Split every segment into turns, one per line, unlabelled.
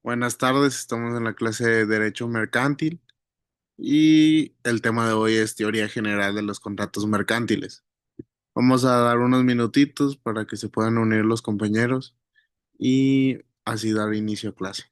Buenas tardes, estamos en la clase de Derecho Mercantil y el tema de hoy es teoría general de los contratos mercantiles. Vamos a dar unos minutitos para que se puedan unir los compañeros y así dar inicio a clase.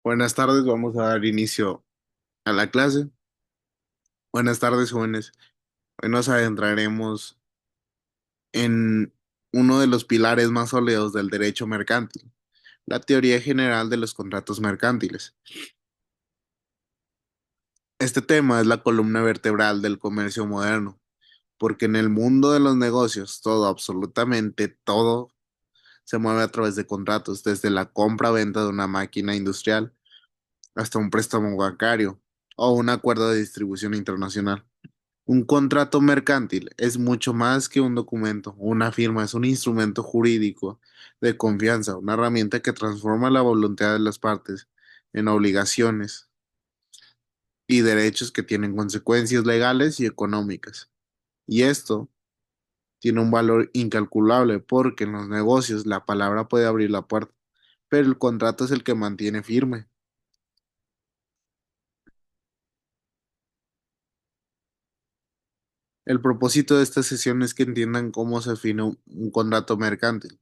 Buenas tardes, vamos a dar inicio a la clase. Buenas tardes, jóvenes. Hoy nos adentraremos en uno de los pilares más sólidos del derecho mercantil, la teoría general de los contratos mercantiles. Este tema es la columna vertebral del comercio moderno, porque en el mundo de los negocios todo, absolutamente todo, se mueve a través de contratos, desde la compra-venta de una máquina industrial hasta un préstamo bancario o un acuerdo de distribución internacional. Un contrato mercantil es mucho más que un documento. Una firma es un instrumento jurídico de confianza, una herramienta que transforma la voluntad de las partes en obligaciones y derechos que tienen consecuencias legales y económicas. Y esto tiene un valor incalculable porque en los negocios la palabra puede abrir la puerta, pero el contrato es el que mantiene firme. El propósito de esta sesión es que entiendan cómo se define un contrato mercantil,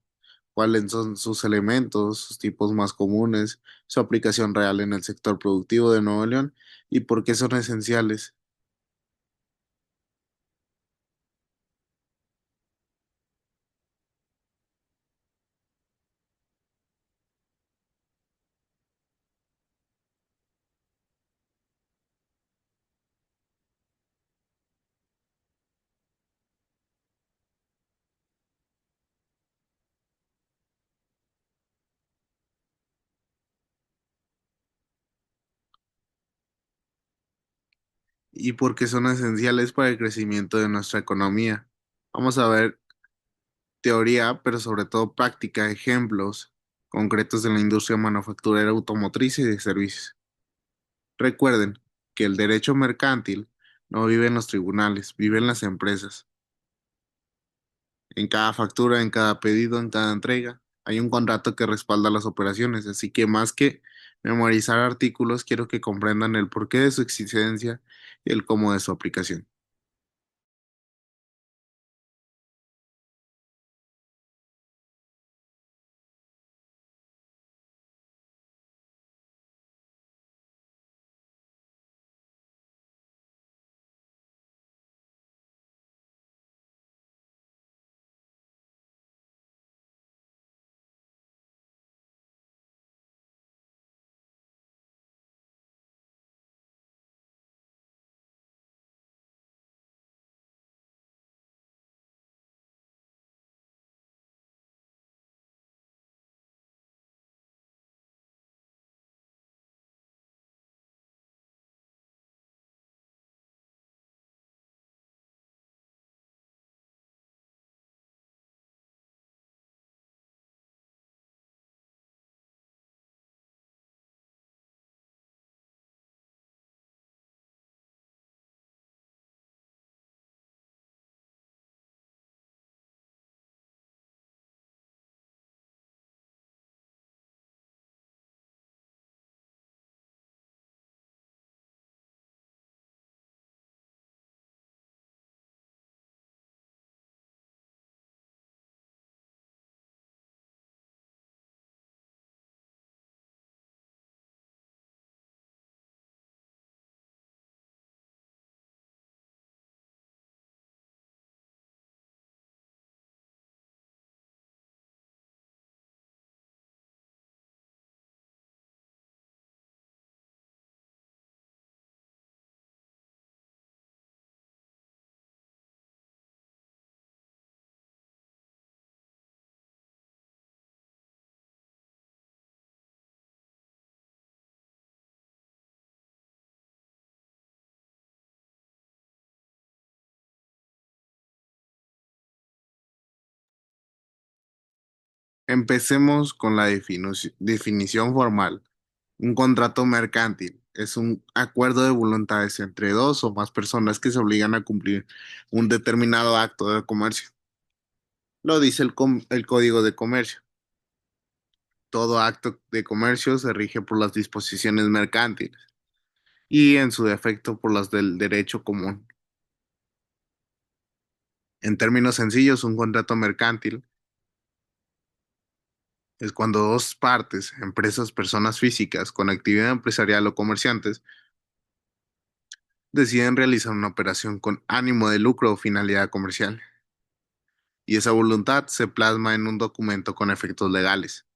cuáles son sus elementos, sus tipos más comunes, su aplicación real en el sector productivo de Nuevo León y por qué son esenciales. Y por qué son esenciales para el crecimiento de nuestra economía. Vamos a ver teoría, pero sobre todo práctica, ejemplos concretos de la industria manufacturera automotriz y de servicios. Recuerden que el derecho mercantil no vive en los tribunales, vive en las empresas. En cada factura, en cada pedido, en cada entrega, hay un contrato que respalda las operaciones. Así que más que memorizar artículos, quiero que comprendan el porqué de su existencia y el cómo de su aplicación. Empecemos con la definición formal. Un contrato mercantil es un acuerdo de voluntades entre dos o más personas que se obligan a cumplir un determinado acto de comercio. Lo dice el Código de Comercio. Todo acto de comercio se rige por las disposiciones mercantiles y, en su defecto, por las del derecho común. En términos sencillos, un contrato mercantil Es cuando dos partes, empresas, personas físicas con actividad empresarial o comerciantes, deciden realizar una operación con ánimo de lucro o finalidad comercial, y esa voluntad se plasma en un documento con efectos legales.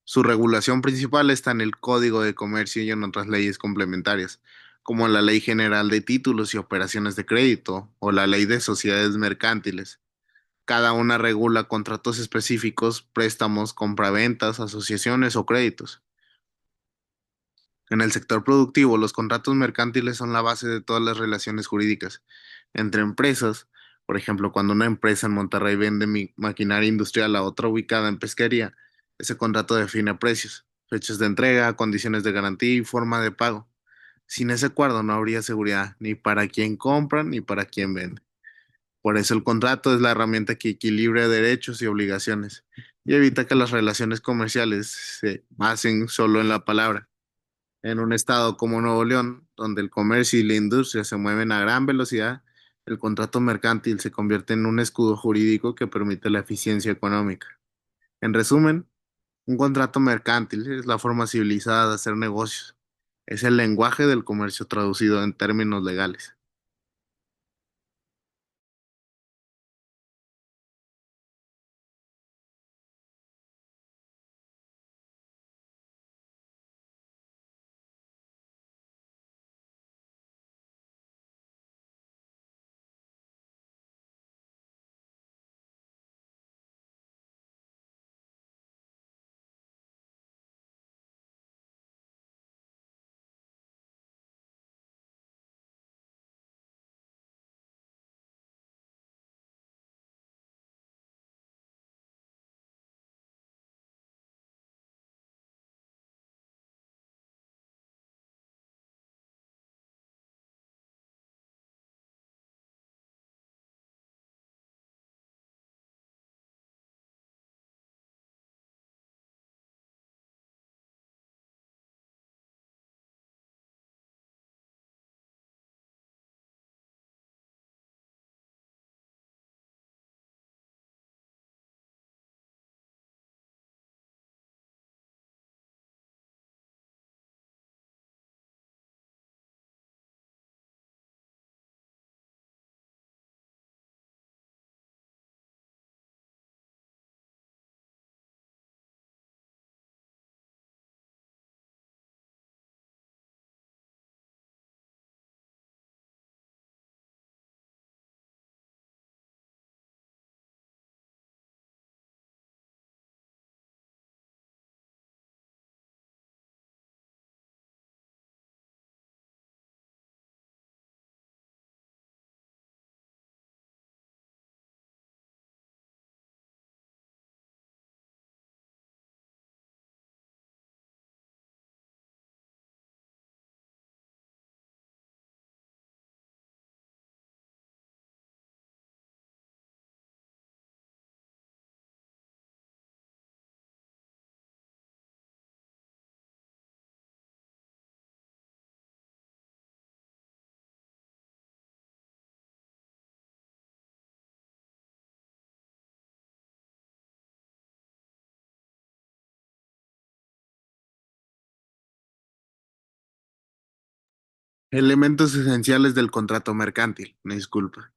Su regulación principal está en el Código de Comercio y en otras leyes complementarias, como la Ley General de Títulos y Operaciones de Crédito o la Ley de Sociedades Mercantiles. Cada una regula contratos específicos, préstamos, compraventas, asociaciones o créditos. En el sector productivo, los contratos mercantiles son la base de todas las relaciones jurídicas entre empresas. Por ejemplo, cuando una empresa en Monterrey vende maquinaria industrial a otra ubicada en pesquería, ese contrato define precios, fechas de entrega, condiciones de garantía y forma de pago. Sin ese acuerdo no habría seguridad ni para quien compra ni para quien vende. Por eso el contrato es la herramienta que equilibra derechos y obligaciones y evita que las relaciones comerciales se basen solo en la palabra. En un estado como Nuevo León, donde el comercio y la industria se mueven a gran velocidad, el contrato mercantil se convierte en un escudo jurídico que permite la eficiencia económica. En resumen, un contrato mercantil es la forma civilizada de hacer negocios. Es el lenguaje del comercio traducido en términos legales. Elementos esenciales del contrato mercantil. Me disculpa.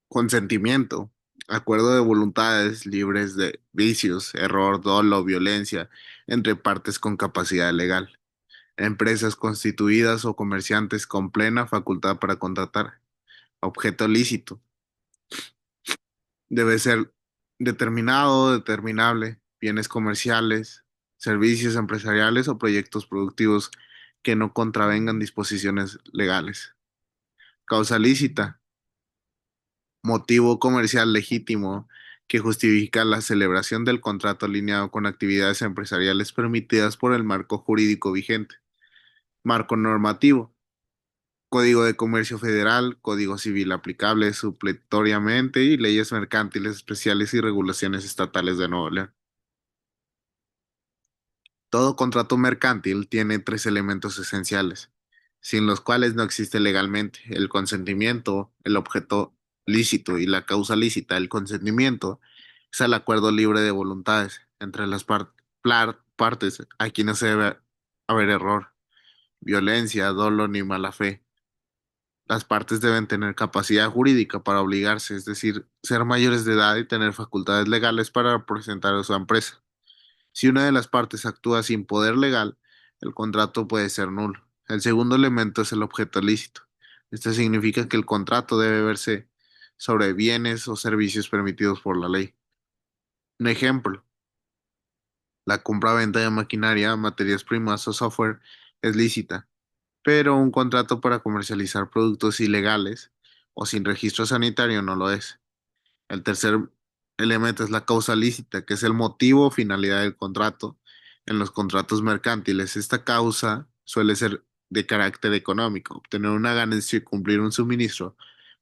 Consentimiento. Acuerdo de voluntades libres de vicios, error, dolo, violencia, entre partes con capacidad legal. Empresas constituidas o comerciantes con plena facultad para contratar. Objeto lícito. Debe ser determinado, determinable. Bienes comerciales, servicios empresariales o proyectos productivos que no contravengan disposiciones legales. Causa lícita. Motivo comercial legítimo que justifica la celebración del contrato alineado con actividades empresariales permitidas por el marco jurídico vigente. Marco normativo. Código de Comercio Federal, Código Civil aplicable supletoriamente y leyes mercantiles especiales y regulaciones estatales de Nuevo León. Todo contrato mercantil tiene tres elementos esenciales, sin los cuales no existe legalmente: el consentimiento, el objeto lícito y la causa lícita. El consentimiento Es el acuerdo libre de voluntades entre las partes. Aquí no se debe haber error, violencia, dolo ni mala fe. Las partes deben tener capacidad jurídica para obligarse, es decir, ser mayores de edad y tener facultades legales para representar a su empresa. Si una de las partes actúa sin poder legal, el contrato puede ser nulo. El segundo elemento es el objeto lícito. Esto significa que el contrato debe verse sobre bienes o servicios permitidos por la ley. Un ejemplo, la compra-venta de maquinaria, materias primas o software es lícita, pero un contrato para comercializar productos ilegales o sin registro sanitario no lo es. El tercer elemento es la causa lícita, que es el motivo o finalidad del contrato. En los contratos mercantiles, esta causa suele ser de carácter económico, obtener una ganancia, cumplir un suministro,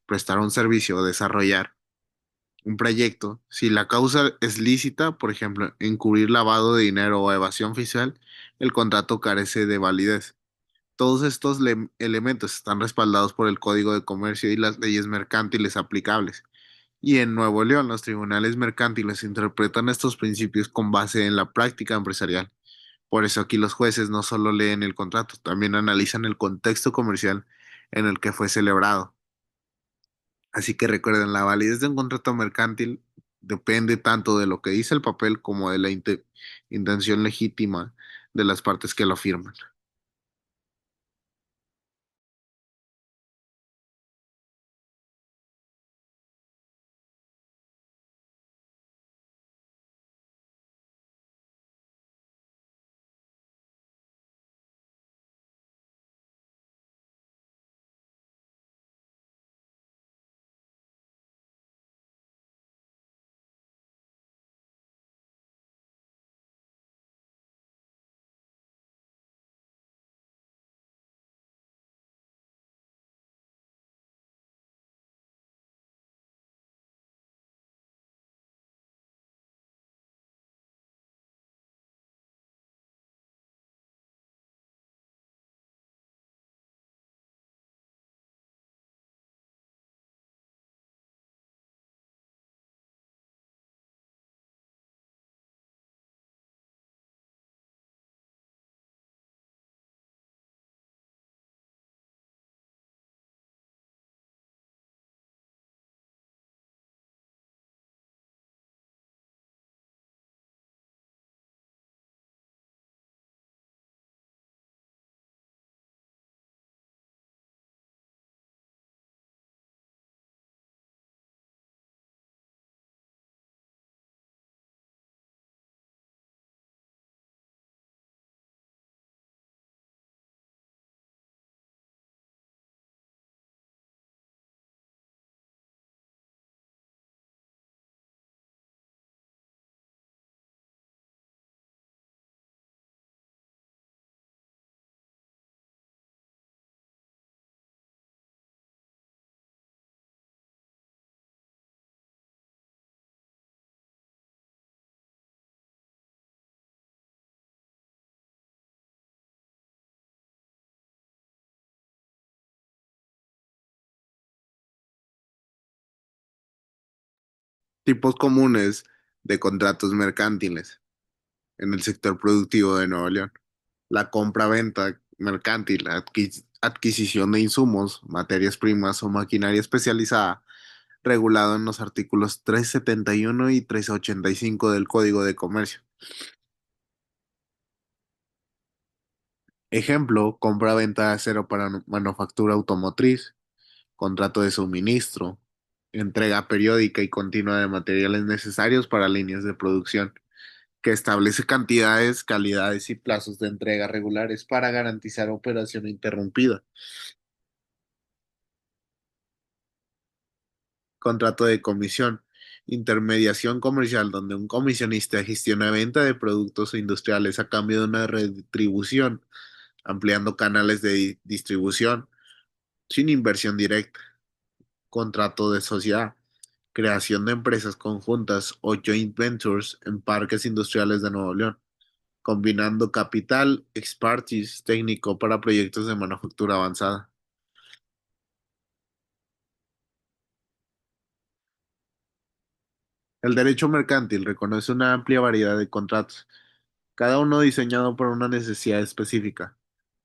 prestar un servicio o desarrollar un proyecto. Si la causa es lícita, por ejemplo, encubrir lavado de dinero o evasión fiscal, el contrato carece de validez. Todos estos elementos están respaldados por el Código de Comercio y las leyes mercantiles aplicables. Y en Nuevo León, los tribunales mercantiles interpretan estos principios con base en la práctica empresarial. Por eso aquí los jueces no solo leen el contrato, también analizan el contexto comercial en el que fue celebrado. Así que recuerden, la validez de un contrato mercantil depende tanto de lo que dice el papel como de la intención legítima de las partes que lo firman. Tipos comunes de contratos mercantiles en el sector productivo de Nuevo León. La compra-venta mercantil, la adquisición de insumos, materias primas o maquinaria especializada, regulado en los artículos 371 y 385 del Código de Comercio. Ejemplo, compra-venta de acero para manufactura automotriz, contrato de suministro, entrega periódica y continua de materiales necesarios para líneas de producción, que establece cantidades, calidades y plazos de entrega regulares para garantizar operación interrumpida. Contrato de comisión, intermediación comercial, donde un comisionista gestiona venta de productos industriales a cambio de una retribución, ampliando canales de distribución sin inversión directa. Contrato de sociedad, creación de empresas conjuntas o joint ventures en parques industriales de Nuevo León, combinando capital, expertise técnico para proyectos de manufactura avanzada. El derecho mercantil reconoce una amplia variedad de contratos, cada uno diseñado por una necesidad específica.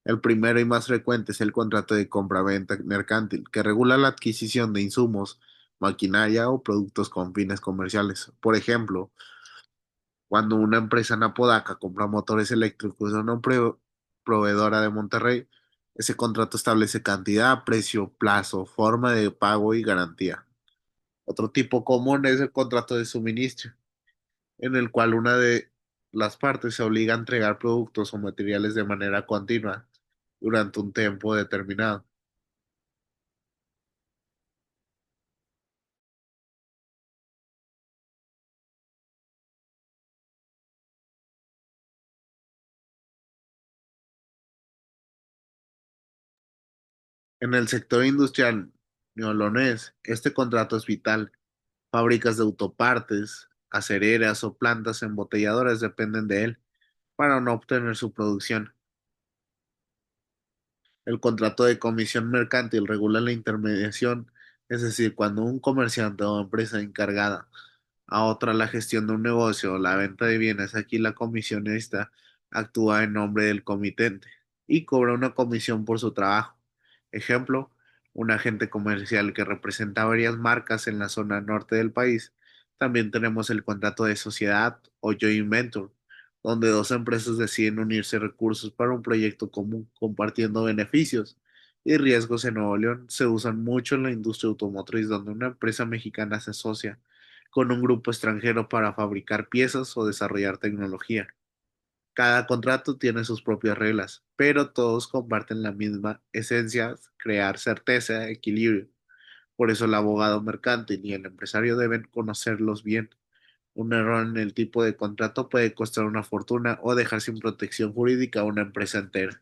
El primero y más frecuente es el contrato de compra-venta mercantil, que regula la adquisición de insumos, maquinaria o productos con fines comerciales. Por ejemplo, cuando una empresa en Apodaca compra motores eléctricos de una proveedora de Monterrey, ese contrato establece cantidad, precio, plazo, forma de pago y garantía. Otro tipo común es el contrato de suministro, en el cual una de las partes se obliga a entregar productos o materiales de manera continua durante un tiempo determinado. En el sector industrial neolonés, este contrato es vital. Fábricas de autopartes, acereras o plantas embotelladoras dependen de él para no obtener su producción. El contrato de comisión mercantil regula la intermediación, es decir, cuando un comerciante o empresa encargada a otra la gestión de un negocio o la venta de bienes, aquí la comisionista actúa en nombre del comitente y cobra una comisión por su trabajo. Ejemplo, un agente comercial que representa varias marcas en la zona norte del país. También tenemos el contrato de sociedad o joint venture, donde dos empresas deciden unirse recursos para un proyecto común, compartiendo beneficios y riesgos. En Nuevo León se usan mucho en la industria automotriz, donde una empresa mexicana se asocia con un grupo extranjero para fabricar piezas o desarrollar tecnología. Cada contrato tiene sus propias reglas, pero todos comparten la misma esencia: crear certeza, equilibrio. Por eso el abogado mercantil y el empresario deben conocerlos bien. Un error en el tipo de contrato puede costar una fortuna o dejar sin protección jurídica a una empresa entera.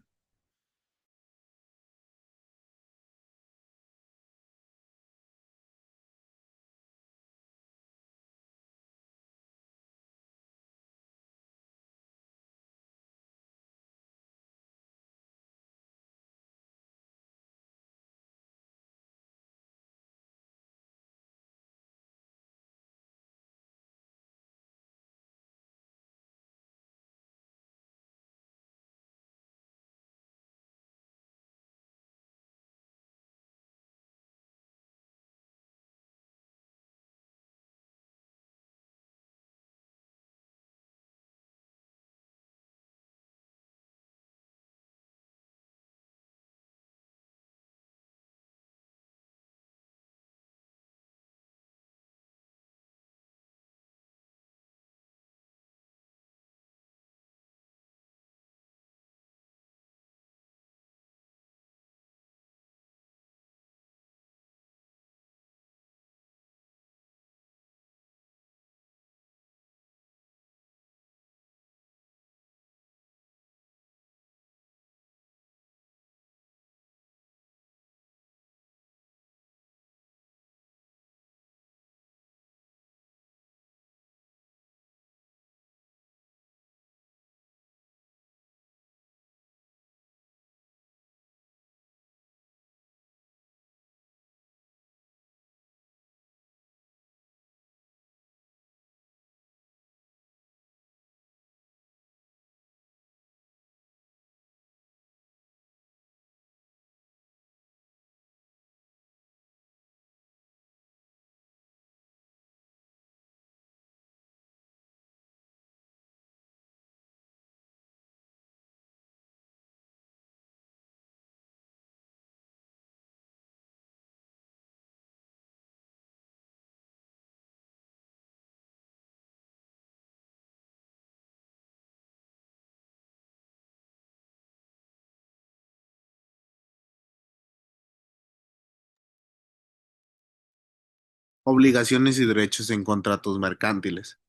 Obligaciones y derechos en contratos mercantiles.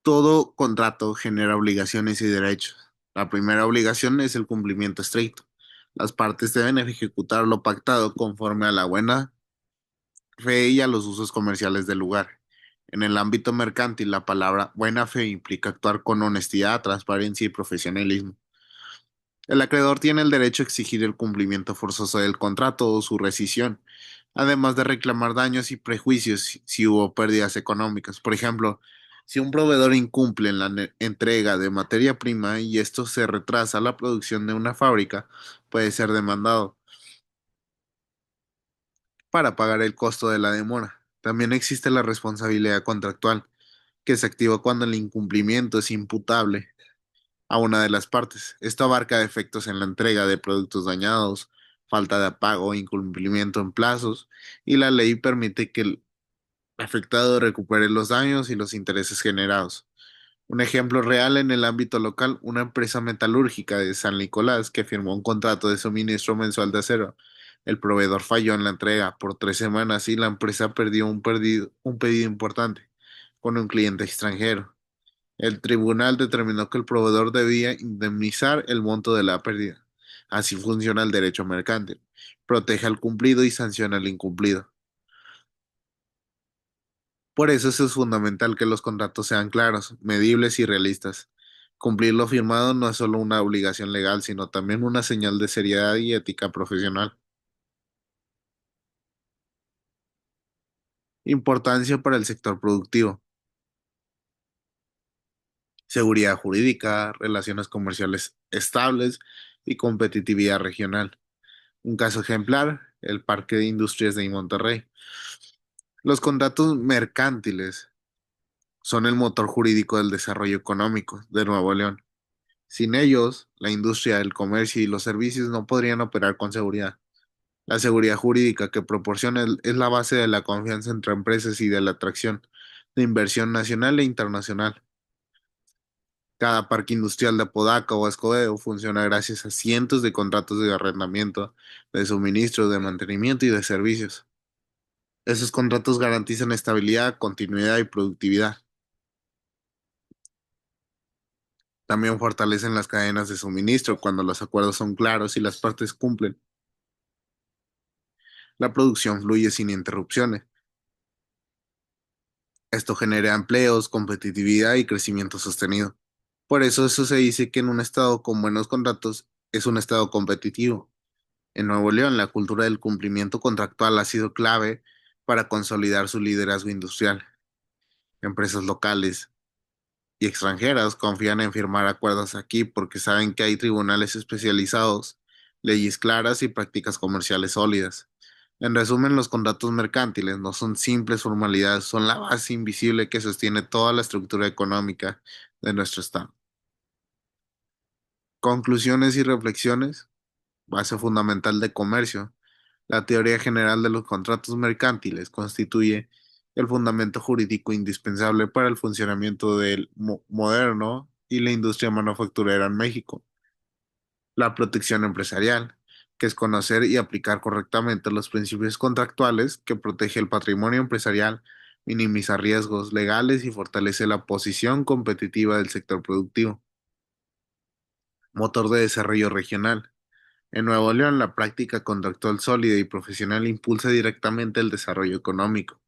Todo contrato genera obligaciones y derechos. La primera obligación es el cumplimiento estricto. Las partes deben ejecutar lo pactado conforme a la buena fe y a los usos comerciales del lugar. En el ámbito mercantil, la palabra buena fe implica actuar con honestidad, transparencia y profesionalismo. El acreedor tiene el derecho a exigir el cumplimiento forzoso del contrato o su rescisión, además de reclamar daños y prejuicios si hubo pérdidas económicas. Por ejemplo, si un proveedor incumple en la entrega de materia prima y esto se retrasa la producción de una fábrica, puede ser demandado para pagar el costo de la demora. También existe la responsabilidad contractual, que se activa cuando el incumplimiento es imputable a una de las partes. Esto abarca efectos en la entrega de productos dañados, falta de pago, incumplimiento en plazos, y la ley permite que el afectado recupere los daños y los intereses generados. Un ejemplo real en el ámbito local, una empresa metalúrgica de San Nicolás que firmó un contrato de suministro mensual de acero. El proveedor falló en la entrega por 3 semanas y la empresa perdió un pedido importante con un cliente extranjero. El tribunal determinó que el proveedor debía indemnizar el monto de la pérdida. Así funciona el derecho mercantil. Protege al cumplido y sanciona al incumplido. Por eso es fundamental que los contratos sean claros, medibles y realistas. Cumplir lo firmado no es solo una obligación legal, sino también una señal de seriedad y ética profesional. Importancia para el sector productivo. Seguridad jurídica, relaciones comerciales estables y competitividad regional. Un caso ejemplar, el Parque de Industrias de Monterrey. Los contratos mercantiles son el motor jurídico del desarrollo económico de Nuevo León. Sin ellos, la industria, el comercio y los servicios no podrían operar con seguridad. La seguridad jurídica que proporciona es la base de la confianza entre empresas y de la atracción de inversión nacional e internacional. Cada parque industrial de Apodaca o Escobedo funciona gracias a cientos de contratos de arrendamiento, de suministro, de mantenimiento y de servicios. Esos contratos garantizan estabilidad, continuidad y productividad. También fortalecen las cadenas de suministro cuando los acuerdos son claros y las partes cumplen. La producción fluye sin interrupciones. Esto genera empleos, competitividad y crecimiento sostenido. Por eso se dice que en un estado con buenos contratos es un estado competitivo. En Nuevo León, la cultura del cumplimiento contractual ha sido clave para consolidar su liderazgo industrial. Empresas locales y extranjeras confían en firmar acuerdos aquí porque saben que hay tribunales especializados, leyes claras y prácticas comerciales sólidas. En resumen, los contratos mercantiles no son simples formalidades, son la base invisible que sostiene toda la estructura económica de nuestro Estado. Conclusiones y reflexiones, base fundamental de comercio. La teoría general de los contratos mercantiles constituye el fundamento jurídico indispensable para el funcionamiento del moderno y la industria manufacturera en México. La protección empresarial, que es conocer y aplicar correctamente los principios contractuales que protege el patrimonio empresarial, minimiza riesgos legales y fortalece la posición competitiva del sector productivo. Motor de desarrollo regional. En Nuevo León, la práctica contractual sólida y profesional impulsa directamente el desarrollo económico.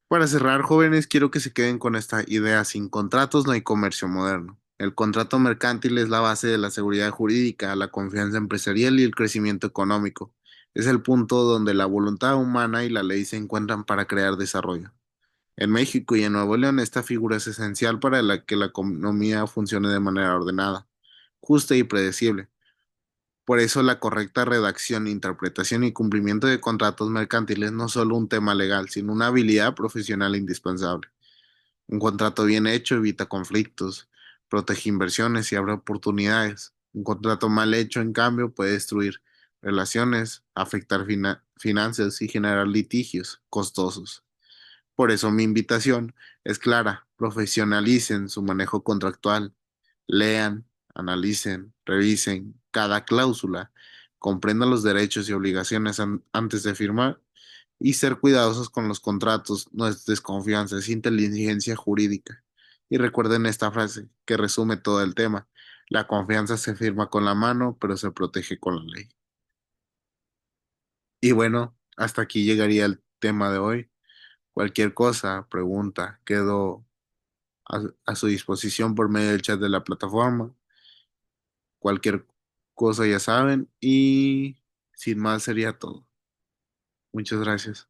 Para cerrar, jóvenes, quiero que se queden con esta idea: sin contratos no hay comercio moderno. El contrato mercantil es la base de la seguridad jurídica, la confianza empresarial y el crecimiento económico. Es el punto donde la voluntad humana y la ley se encuentran para crear desarrollo. En México y en Nuevo León, esta figura es esencial para que la economía funcione de manera ordenada, justa y predecible. Por eso la correcta redacción, interpretación y cumplimiento de contratos mercantiles no es solo un tema legal, sino una habilidad profesional indispensable. Un contrato bien hecho evita conflictos, protege inversiones y abre oportunidades. Un contrato mal hecho, en cambio, puede destruir relaciones, afectar finanzas y generar litigios costosos. Por eso mi invitación es clara: profesionalicen su manejo contractual, lean, analicen, revisen cada cláusula, comprendan los derechos y obligaciones antes de firmar, y ser cuidadosos con los contratos no es desconfianza, es inteligencia jurídica. Y recuerden esta frase que resume todo el tema: la confianza se firma con la mano, pero se protege con la ley. Y bueno, hasta aquí llegaría el tema de hoy. Cualquier cosa, pregunta, quedo a su disposición por medio del chat de la plataforma. Cualquier cosa ya saben y sin más sería todo. Muchas gracias.